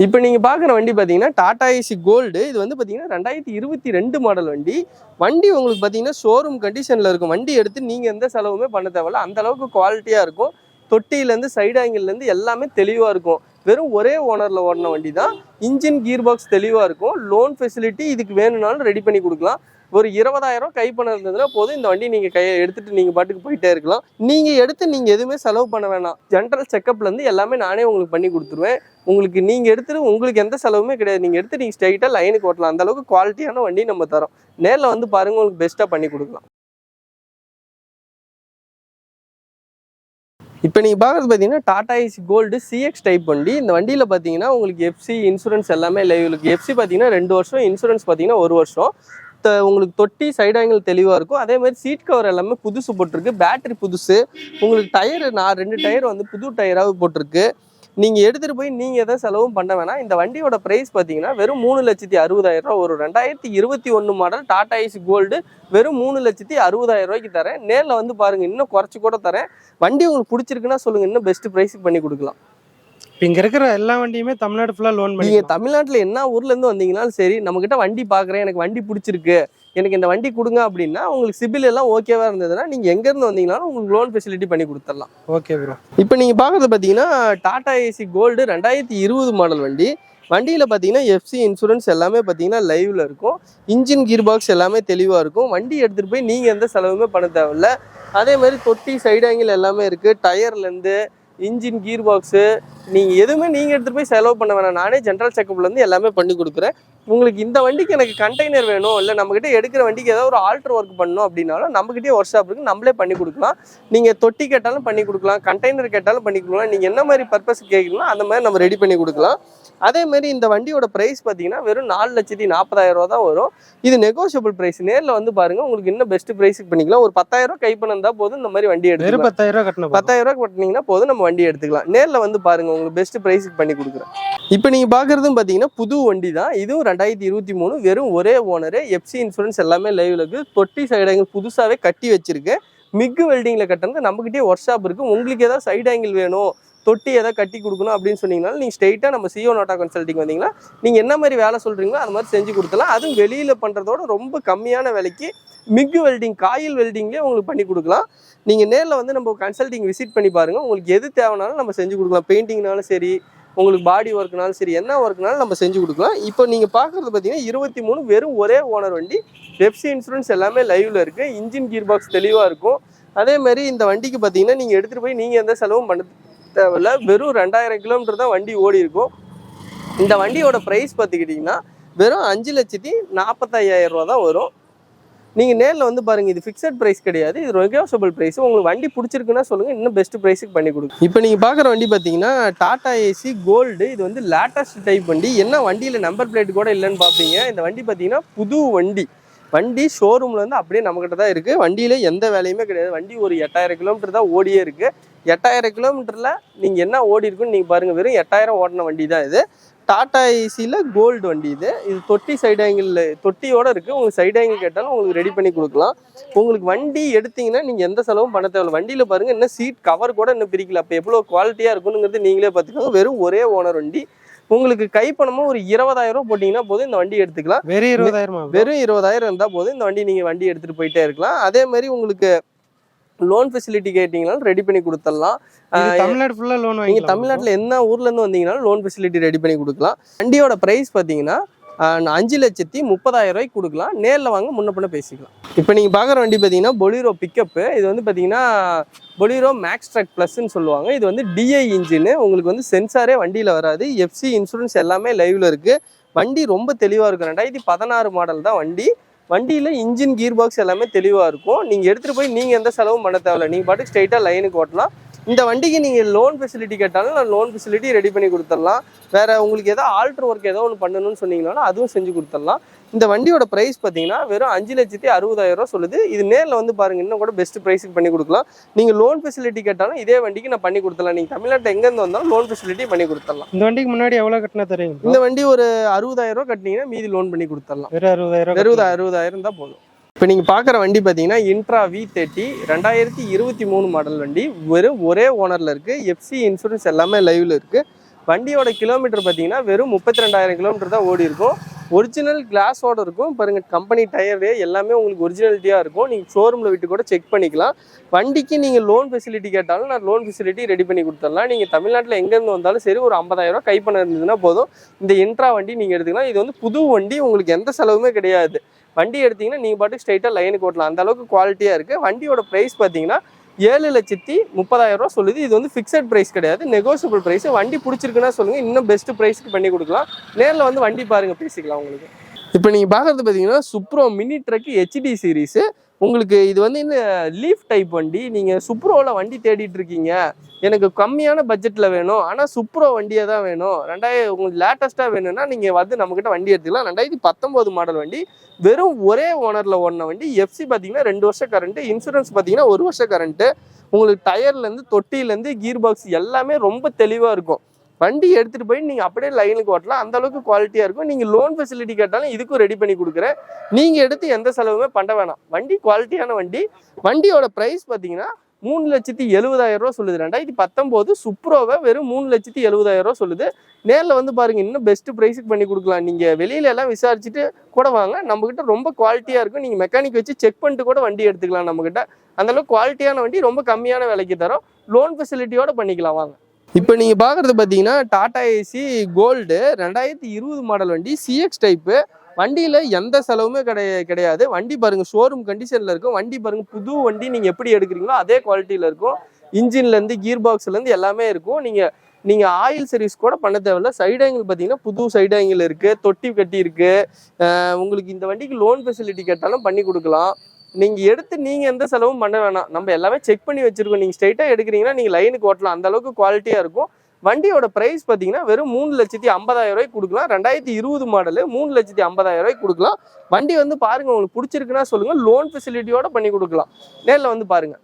இப்போ நீங்கள் பார்க்குற வண்டி பார்த்தீங்கன்னா டாடா ஏசி கோல்டு. இது வந்து பார்த்தீங்கன்னா 2022 மாடல் வண்டி. வண்டி உங்களுக்கு பார்த்தீங்கன்னா ஷோரூம் கண்டிஷனில் இருக்கும். வண்டி எடுத்து நீங்கள் எந்த செலவுமே பண்ண தேவையில்ல. அந்த அளவுக்கு குவாலிட்டியாக இருக்கும். தொட்டியிலேருந்து சைடு ஆங்கிள்லேருந்து எல்லாமே தெளிவாக இருக்கும். வெறும் ஒரே ஓனரில் ஓடின வண்டி தான். இன்ஜின் கீர் பாக்ஸ் தெளிவாக இருக்கும். லோன் ஃபெசிலிட்டி இதுக்கு வேணும்னாலும் ரெடி பண்ணி கொடுக்கலாம். ஒரு 20,000 கை பணம் இருந்ததுன்னா போதும், இந்த வண்டி நீங்கள் கையை எடுத்துகிட்டு நீங்கள் பாட்டுக்கு போயிட்டே இருக்கலாம். நீங்கள் எடுத்து நீங்கள் எதுவுமே செலவு பண்ண வேணாம். ஜென்ரல் செக்கப்லேருந்து எல்லாமே நானே உங்களுக்கு பண்ணி கொடுத்துருவேன். உங்களுக்கு நீங்கள் எடுத்துட்டு உங்களுக்கு எந்த செலவுமே கிடையாது. நீங்கள் எடுத்து நீங்கள் ஸ்ட்ரைட்டாக லைனுக்கு ஓட்டலாம். அந்த அளவுக்கு குவாலிட்டியான வண்டி நம்ம தரோம். நேரில் வந்து பாருங்கள், உங்களுக்கு பெஸ்ட்டாக பண்ணி கொடுக்கலாம். இப்போ நீங்கள் பார்க்குறது பார்த்தீங்கன்னா Tata AC gold CX type வண்டி. இந்த வண்டியில் பார்த்தீங்கன்னா உங்களுக்கு எஃப்சி இன்சூரன்ஸ் எல்லாமே லைவ் இருக்குது. எஃப்சி பார்த்தீங்கன்னா 2 வருஷம், இன்சூரன்ஸ் பார்த்தீங்கன்னா 1 வருஷம். உங்களுக்கு தொட்டி சைடு ஆங்கிள் தெளிவாக இருக்கும். அதே மாதிரி சீட் கவர் எல்லாமே புதுசு போட்டிருக்கு. பேட்டரி புதுசு. உங்களுக்கு டயரு 2 டயர் வந்து புது டயராக போட்டிருக்கு. நீங்கள் எடுத்துகிட்டு போய் நீங்கள் எதாவது செலவும் பண்ண வேணாம். இந்த வண்டியோட ப்ரைஸ் பார்த்தீங்கன்னா வெறும் 3,60,000 ஒரு 2021 மாடல் டாடா ஏசி கோல்டு வெறும் 3,60,000 தரேன். நேரில் வந்து பாருங்கள், இன்னும் குறைச்சி கூட தரேன். வண்டி உங்களுக்கு பிடிச்சிருக்குன்னா சொல்லுங்கள், இன்னும் பெஸ்ட் ப்ரைஸுக்கு பண்ணி கொடுக்கலாம். இங்கே இருக்கிற எல்லா வண்டியுமே தமிழ்நாடு ஃபுல்லாக லோன் பண்ணி. நீங்கள் தமிழ்நாட்டில் என்ன ஊர்லேருந்து வந்தீங்கன்னாலும் சரி, நம்மக்கிட்ட வண்டி பார்க்குறேன், எனக்கு வண்டி பிடிச்சிருக்கு, எனக்கு இந்த வண்டி கொடுங்க அப்படின்னா, உங்களுக்கு சிபில் எல்லாம் ஓகேவா இருந்ததுன்னா நீங்கள் எங்கேருந்து வந்தீங்கனாலும் உங்களுக்கு லோன் ஃபெசிலிட்டி பண்ணி கொடுத்துடலாம். Okay bro. இப்போ நீங்கள் பார்க்குறது பார்த்தீங்கன்னா டாடா ஏசி கோல்டு 2020 மாடல் வண்டி. வண்டியில் பார்த்தீங்கன்னா எஃப்சி இன்சூரன்ஸ் எல்லாமே பார்த்தீங்கன்னா லைவில் இருக்கும். இன்ஜின் கீர் பாக்ஸ் எல்லாமே தெளிவாக இருக்கும். வண்டி எடுத்துகிட்டு போய் நீங்கள் எந்த செலவுமே பண்ண தேவையில்ல. அதே மாதிரி தொட்டி சைடு ஆங்கிள் எல்லாமே இருக்குது. டயர்லேருந்து இன்ஜின் கீர் பாக்ஸு நீங்கள் எதுவுமே நீங்கள் எடுத்துகிட்டு போய் செலவு பண்ண வேணாம். நானே ஜென்ரல் செக்கப்லேருந்து எல்லாமே பண்ணி கொடுக்குறேன். உங்களுக்கு இந்த வண்டிக்கு எனக்கு கண்டெய்னர் வேணும், இல்லை நம்மக்கிட்ட எடுக்கிற வண்டிக்கு ஏதாவது ஒரு ஆல்ட்ரு ஒர்க் பண்ணணும் அப்படின்னாலும் நம்மக்கிட்டே ஒர்க் ஷாப் இருக்குது, நம்மளே பண்ணி கொடுக்கலாம். நீங்கள் தொட்டி கேட்டாலும் பண்ணி கொடுக்கலாம், கண்டெய்னர் கேட்டாலும் பண்ணி கொடுக்கலாம். நீங்கள் என்ன மாதிரி பர்பஸ் கேட்குறீங்களோ அந்த மாதிரி நம்ம ரெடி பண்ணி கொடுக்கலாம். அதேமாரி இந்த வண்டியோட ப்ரைஸ் பார்த்தீங்கன்னா வெறும் 4,40,000 தான் வரும். இது நெகோஷியபிள் ப்ரைஸ். நேரில் வந்து பாருங்கள், உங்களுக்கு இன்னும் பெஸ்ட் ப்ரைஸுக்கு பண்ணிக்கலாம். ஒரு 10,000 கை பணம் இருந்தால் போதும், இந்த மாதிரி வண்டி எடுத்து 10,000 கட்டணும். 10,000 கட்டினீங்கன்னா போதும், நம்ம வண்டி எடுத்துக்கலாம். நேரில் வந்து பாருங்கள், உங்களுக்கு பெஸ்ட் ப்ரைஸுக்கு பண்ணி கொடுக்குறேன். இப்போ நீங்கள் பார்க்குறதும் பார்த்தீங்கன்னா புது வண்டி தான். இதுவும் 2023 வெறும் ஒரே ஓனரு. எஃப்சி இன்சூரன்ஸ் எல்லாமே லைவில் இருக்குது. தொட்டி சைடு ஆங்கிள் புதுசாகவே கட்டி வச்சிருக்கேன். மிக்கு வெல்டிங்கில் கட்டுறது நம்மகிட்டே ஒர்க் ஷாப் இருக்குது. உங்களுக்கு ஏதாவது சைடு ஆங்கிள் வேணும், தொட்டி எதாவது கட்டி கொடுக்கணும் அப்படின்னு சொன்னீங்கனாலும் நீங்கள் ஸ்ட்ரெயிட்டாக நம்ம சிஓ நோட்டா கன்சல்டிங் வந்தீங்கன்னா நீங்கள் என்ன மாதிரி வேலை சொல்கிறீங்களோ அது மாதிரி செஞ்சு கொடுத்துலாம். அதுவும் வெளியில் பண்ணுறதோட ரொம்ப கம்மியான விலைக்கு மிக்கு வெல்டிங், காயில் வெல்டிங்லேயே உங்களுக்கு பண்ணி கொடுக்கலாம். நீங்கள் நேரில் வந்து நம்ம கன்சல்டிங் விசிட் பண்ணி பாருங்கள். உங்களுக்கு எது தேவைனாலும் நம்ம செஞ்சு கொடுக்கலாம். பெயிண்டிங்னாலும் சரி, உங்களுக்கு பாடி ஒர்க்னாலும் சரி, என்ன ஒர்க்னாலும் நம்ம செஞ்சு கொடுக்கலாம். இப்போ நீங்கள் பார்க்குறது பார்த்தீங்கன்னா 23 வெறும் ஒரே ஓனர் வண்டி. எஃப்சி இன்சூரன்ஸ் எல்லாமே லைவில் இருக்குது. இன்ஜின் கீர் பாக்ஸ் தெளிவாக இருக்கும். அதேமாதிரி இந்த வண்டிக்கு பார்த்தீங்கன்னா நீங்கள் எடுத்துகிட்டு போய் நீங்கள் எந்த செலவும் பண்ண தேவையில்ல. வெறும் 2,000 கிலோமீட்டர் தான் வண்டி ஓடி இருக்கும். இந்த வண்டியோட ப்ரைஸ் பார்த்துக்கிட்டிங்கன்னா வெறும் 5,45,000 தான் வரும். நீங்கள் நேரில் வந்து பாருங்கள், இது ஃபிக்ஸட் ப்ரைஸ் கிடையாது, இது நெகோஷியபிள் ப்ரைஸ். உங்களுக்கு வண்டி பிடிச்சிருக்குன்னா சொல்லுங்கள், இன்னும் பெஸ்ட் ப்ரைஸுக்கு பண்ணி கொடுக்கும். இப்போ நீங்கள் பார்க்குற வண்டி பார்த்தீங்கன்னா டாடா ஏசி கோல்டு. இது வந்து லேட்டஸ்ட் டைப் வண்டி. என்ன வண்டியில் நம்பர் பிளேட் கூட இல்லைன்னு பார்ப்பீங்க. இந்த வண்டி பார்த்தீங்கன்னா புது வண்டி. வண்டி ஷோரூமில் வந்து அப்படியே நம்மக்கிட்ட தான் இருக்குது. வண்டியில் எந்த வேலையுமே கிடையாது. வண்டி ஒரு 8,000 கிலோமீட்டர் தான் ஓடியே இருக்குது. 8,000 கிலோமீட்டரில் நீங்கள் என்ன ஓடி இருக்குன்னு நீங்கள் பாருங்கள். வெறும் 8,000 ஓடின வண்டி தான் இது. டாடா ஏசியில் கோல்டு வண்டி இது. இது தொட்டி சைடு ஆங்கிள் தொட்டியோடு இருக்குது. உங்களுக்கு சைடு ஆங்கிள் கேட்டாலும் உங்களுக்கு ரெடி பண்ணி கொடுக்கலாம். உங்களுக்கு வண்டி எடுத்தீங்கன்னா நீங்கள் எந்த செலவும் பண்ண தேவையில்ல. வண்டியில் பாருங்கள், இன்னும் சீட் கவர் கூட இன்னும் பிரிக்கல. அப்போ எவ்வளோ குவாலிட்டியாக இருக்குங்கிறது நீங்களே பார்த்துக்கோங்க. வெறும் ஒரே ஓனர் வண்டி. உங்களுக்கு கை பணமும் ஒரு 20,000 போட்டிங்கன்னா போதும், இந்த வண்டி எடுத்துக்கலாம். வெறும் 20,000? வெறும் 20,000 இருந்தால் போதும், இந்த வண்டி நீங்கள் வண்டி எடுத்துகிட்டு போயிட்டே இருக்கலாம். அதே மாதிரி உங்களுக்கு லோன் ஃபெசிலிட்டி கேட்டிங்கனாலும் ரெடி பண்ணி கொடுத்துடலாம். தமிழ்நாடு ஃபுல்லாக லோன் வாங்கி. நீங்கள் தமிழ்நாட்டில் என்ன ஊர்லேருந்து வந்தீங்கனாலும் லோன் ஃபெசிலிட்டி ரெடி பண்ணி கொடுக்கலாம். வண்டியோட ப்ரைஸ் பார்த்தீங்கன்னா 5,30,000 கொடுக்கலாம். நேரில் வாங்க, முன்ன பண்ண பேசிக்கலாம். இப்போ நீங்கள் பார்க்குற வண்டி பார்த்தீங்கன்னா பொலிரோ பிக்கப்பு. இது வந்து பார்த்தீங்கன்னா பொலிரோ மேக்ஸ் ட்ரக் ப்ளஸ்ன்னு சொல்லுவாங்க. இது வந்து டிஐ இன்ஜின். உங்களுக்கு வந்து சென்சாரே வண்டியில் வராது. எஃப்சி இன்சூரன்ஸ் எல்லாமே லைவில் இருக்குது. வண்டி ரொம்ப தெளிவாக இருக்கும். 2016 மாடல் தான் வண்டி. வண்டியில் இன்ஜின் கீர் பாக்ஸ் எல்லாமே தெளிவாக இருக்கும். நீங்கள் எடுத்துகிட்டு போய் நீங்கள் எந்த செலவும் பண்ண தேவையில்ல. நீங்கள் பாட்டுக்கு ஸ்ட்ரைட்டாக லைனுக்கு ஓட்டலாம். இந்த வண்டிக்கு நீங்கள் லோன் ஃபெசிலிட்டி கேட்டாலும் நான் லோன் ஃபெசிலிட்டி ரெடி பண்ணி கொடுத்துடலாம். வேறு உங்களுக்கு ஏதோ ஆல்ட்ரு ஒர்க் ஏதோ ஒன்று பண்ணணும்னு சொன்னீங்கனாலும் அதுவும் செஞ்சு கொடுத்துடலாம். இந்த வண்டியோட ப்ரைஸ் பார்த்தீங்கன்னா வெறும் 5,60,000 சொல்லுது. இது நேரில் வந்து பாருங்கள், இன்னும் கூட பெஸ்ட் ப்ரைஸுக்கு பண்ணி கொடுக்கலாம். நீங்கள் லோன் ஃபெசிலிட்டி கேட்டாலும் இதே வண்டிக்கு நான் பண்ணி கொடுத்துடலாம். நீங்கள் தமிழ்நாட்டில் எங்கேருந்து வந்தாலும் லோன் ஃபெசிலிட்டி பண்ணி கொடுத்துடலாம். இந்த வண்டிக்கு முன்னாடி எவ்வளோ கட்டினா தெரியும்? இந்த வண்டி ஒரு 60,000 கட்டினீங்கன்னா மீதி லோன் பண்ணி கொடுத்துடலாம். வெறும் 60,000? வெறும் 60,000 தான் போதும். இப்போ நீங்கள் பார்க்குற வண்டி பார்த்தீங்கன்னா இன்ட்ரா V30 2023 மாடல் வண்டி. வெறும் ஒரே ஓனரில் இருக்குது. எஃப்சி இன்சூரன்ஸ் எல்லாமே லைவில் இருக்குது. வண்டியோட கிலோமீட்டர் பார்த்தீங்கன்னா வெறும் 32,000 கிலோமீட்டர் தான் ஓடி இருக்கும். ஒரிஜினல் கிளாஸோட இருக்கும் பாருங்க. கம்பெனி டயரு எல்லாமே உங்களுக்கு ஒரிஜினாலிட்டியாக இருக்கும். நீங்கள் ஷோரூமில் விட்டு கூட செக் பண்ணிக்கலாம். வண்டிக்கு நீங்கள் லோன் ஃபெசிலிட்டி கேட்டாலும் நான் லோன் ஃபெசிலிட்டி ரெடி பண்ணி கொடுத்துடலாம். நீங்கள் தமிழ்நாட்டில் எங்கேருந்து வந்தாலும் சரி ஒரு 50,000 கைப்பணம் இருந்ததுன்னா போதும், இந்த இன்ட்ரா வண்டி நீங்கள் எடுத்துக்கலாம். இது வந்து புது வண்டி, உங்களுக்கு எந்த செலவுமே கிடையாது. வண்டி எடுத்தீங்கன்னா நீங்கள் பாட்டுக்கு ஸ்ட்ரைட்டாக லைனுக்கு ஓட்டலாம், அந்த அளவுக்கு குவாலிட்டியாக இருக்குது. வண்டியோட ப்ரைஸ் பார்த்தீங்கன்னா 7,30,000 சொல்லுது. இது வந்து ஃபிக்ஸட் ப்ரைஸ் கிடையாது, நெகோசியபிள் ப்ரைஸ். வண்டி பிடிச்சிருக்குன்னா சொல்லுங்கள், இன்னும் பெஸ்ட் ப்ரைஸ்க்கு பண்ணி கொடுக்கலாம். நேரில் வந்து வண்டி பாருங்கள், பேசிக்கலாம் உங்களுக்கு. இப்போ நீங்கள் பார்க்குறது பார்த்தீங்கன்னா Supro mini drug HD series. உங்களுக்கு இது வந்து இந்த லீஃப் டைப் வண்டி. நீங்கள் சுப்ரோவில் வண்டி தேடிட்டு இருக்கீங்க, எனக்கு கம்மியான பட்ஜெட்டில் வேணும் ஆனால் சுப்ரோ வண்டியை தான் வேணும், உங்களுக்கு லேட்டஸ்ட்டாக வேணும்னா நீங்கள் வந்து நம்மக்கிட்ட வண்டி எடுத்துக்கலாம். 2019 மாடல் வண்டி, வெறும் ஒரே ஓனரில் ஓடின வண்டி. எஃப்சி பார்த்தீங்கன்னா 2 வருஷம் கரண்ட்டு, இன்சூரன்ஸ் பார்த்தீங்கன்னா 1 வருஷம் கரண்ட்டு. உங்களுக்கு டயர்லேருந்து தொட்டிலேருந்து கீர் பாக்ஸ் எல்லாமே ரொம்ப தெளிவாக இருக்கும். வண்டி எடுத்துகிட்டு போய் நீங்கள் அப்படியே லைனுக்கு ஓட்டலாம், அந்த அளவுக்கு குவாலிட்டியாக இருக்கும். நீங்கள் லோன் ஃபெசிலிட்டி கேட்டாலும் இதுக்கும் ரெடி பண்ணி கொடுக்குறேன். நீங்கள் எடுத்து எந்த செலவுமே பண்ண வேணாம். வண்டி குவாலிட்டியான வண்டி. வண்டியோட ப்ரைஸ் பார்த்தீங்கன்னா 3,70,000 சொல்லுது. 2019 சுப்ரோவை வெறும் 3,70,000 சொல்லுது. நேரில் வந்து பாருங்கள், இன்னும் பெஸ்ட்டு ப்ரைஸுக்கு பண்ணி கொடுக்கலாம். நீங்கள் வெளியில எல்லாம் விசாரிச்சுட்டு கூட வாங்க, நம்மக்கிட்ட ரொம்ப குவாலிட்டியாக இருக்கும். நீங்கள் மெக்கானிக் வச்சு செக் பண்ணிட்டு கூட வண்டி எடுத்துக்கலாம். நம்மக்கிட்ட அந்தளவுக்கு குவாலிட்டியான வண்டி, ரொம்ப கம்மியான விலைக்கு தரோம். லோன் ஃபெசிலிட்டியோட பண்ணிக்கலாம் வாங்க. இப்போ நீங்கள் பார்க்குறது பார்த்தீங்கன்னா டாடா ஏசி கோல்டு 2020 மாடல் வண்டி, சிஎக்ஸ் டைப்பு. வண்டியில் எந்த செலவுமே கிடையாது. வண்டி பாருங்கள் ஷோரூம் கண்டிஷனில் இருக்கும். வண்டி பாருங்கள் புது வண்டி, நீங்கள் எப்படி எடுக்கிறீங்களோ அதே குவாலிட்டியில் இருக்கும். இன்ஜின்லேருந்து கீர் பாக்ஸ்லேருந்து எல்லாமே இருக்கும். நீங்கள் ஆயில் சர்வீஸ் கூட பண்ண தேவையில்ல. சைடு ஆங்கிள் பார்த்தீங்கன்னா புது சைடு ஆங்கிள் இருக்குது, தொட்டி கட்டி இருக்குது. உங்களுக்கு இந்த வண்டிக்கு லோன் ஃபெசிலிட்டி கேட்டாலும் பண்ணி கொடுக்கலாம். நீங்கள் எடுத்து நீங்கள் எந்த செலவும் பண்ண வேணாம், நம்ம எல்லாமே செக் பண்ணி வச்சுருக்கோம். நீங்கள் ஸ்ட்ரைட்டாக எடுக்கிறீங்கன்னா நீங்கள் லைனுக்கு ஓட்டலாம், அந்த அளவுக்கு குவாலிட்டியாக இருக்கும். வண்டியோட ப்ரைஸ் பார்த்தீங்கன்னா வெறும் 3,50,000 கொடுக்கலாம். 2020 மாடலு 3,50,000 கொடுக்கலாம். வண்டி வந்து பாருங்கள், உங்களுக்கு பிடிச்சிருக்குன்னா சொல்லுங்கள், லோன் ஃபெசிலிட்டியோட பண்ணி கொடுக்கலாம். நேரில் வந்து பாருங்கள்.